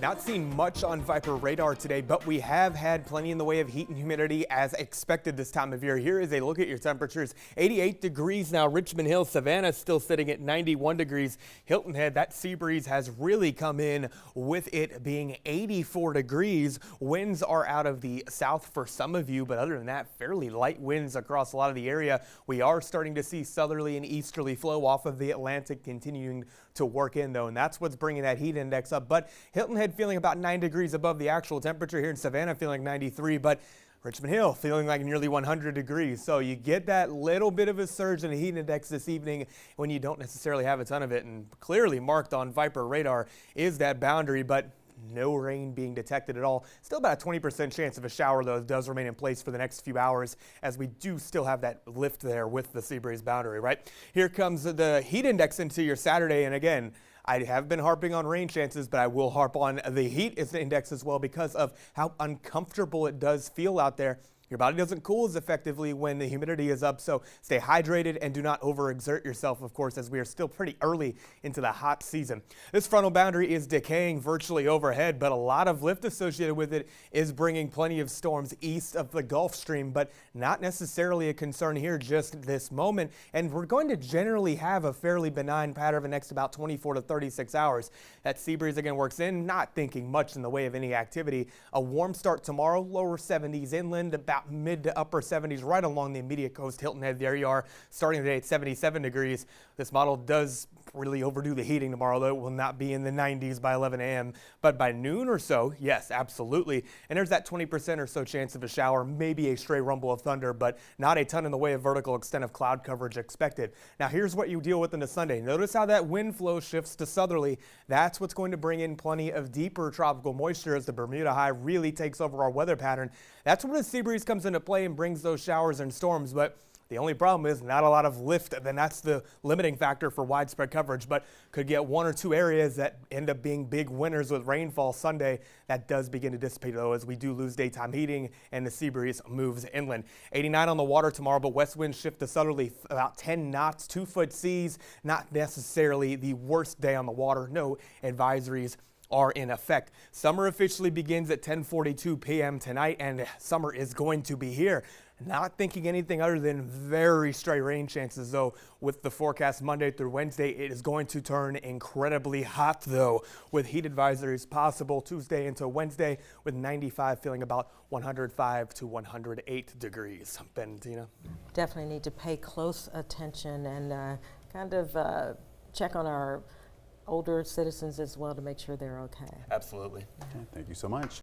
Not seeing much on Viper radar today, but we have had plenty in the way of heat and humidity as expected this time of year. Here is a look at your temperatures. 88 degrees now. Richmond Hill, Savannah still sitting at 91 degrees. Hilton Head, that sea breeze has really come in with it being 84 degrees. Winds are out of the south for some of you, but other than that, fairly light winds across a lot of the area. We are starting to see southerly and easterly flow off of the Atlantic continuing to work in, though, and that's what's bringing that heat index up. But Hilton Head feeling about 9 degrees above the actual temperature here in Savannah, feeling 93, but Richmond Hill feeling like nearly 100 degrees. So you get that little bit of a surge in the heat index this evening when you don't necessarily have a ton of it, and clearly marked on Viper radar is that boundary, but no rain being detected at all. Still about a 20% chance of a shower, though, does remain in place for the next few hours as we do still have that lift there with the sea breeze boundary, right? Here comes the heat index into your Saturday, and again, I have been harping on rain chances, but I will harp on the heat index as well because of how uncomfortable it does feel out there. Your body doesn't cool as effectively when the humidity is up, so stay hydrated and do not overexert yourself, of course, as we are still pretty early into the hot season. This frontal boundary is decaying virtually overhead, but a lot of lift associated with it is bringing plenty of storms east of the Gulf Stream, but not necessarily a concern here just this moment. And we're going to generally have a fairly benign pattern of the next about 24 to 36 hours. That sea breeze again works in, not thinking much in the way of any activity. A warm start tomorrow, lower 70s inland, about mid to upper 70s right along the immediate coast. Hilton Head, there you are, starting the day at 77 degrees. This model does really overdo the heating tomorrow, though it will not be in the 90s by 11 a.m. But by noon or so, yes, absolutely. And there's that 20% or so chance of a shower, maybe a stray rumble of thunder, but not a ton in the way of vertical extent of cloud coverage expected. Now, here's what you deal with into Sunday. Notice how that wind flow shifts to southerly. That's what's going to bring in plenty of deeper tropical moisture as the Bermuda high really takes over our weather pattern. That's when the sea breeze comes into play and brings those showers and storms, but the only problem is not a lot of lift, then that's the limiting factor for widespread coverage, but could get one or two areas that end up being big winners with rainfall Sunday. That does begin to dissipate, though, as we do lose daytime heating and the sea breeze moves inland. 89 on the water tomorrow, but west winds shift to southerly about 10 knots, 2-foot seas. Not necessarily the worst day on the water. No advisories are in effect. Summer officially begins at 10:42 p.m. tonight, and summer is going to be here. Not thinking anything other than very stray rain chances, though, with the forecast Monday through Wednesday. It is going to turn incredibly hot, though, with heat advisories possible Tuesday into Wednesday, with 95 feeling about 105 to 108 degrees. Ben, Tina? Definitely need to pay close attention and check on our older citizens as well to make sure they're okay. Absolutely. Okay, thank you so much.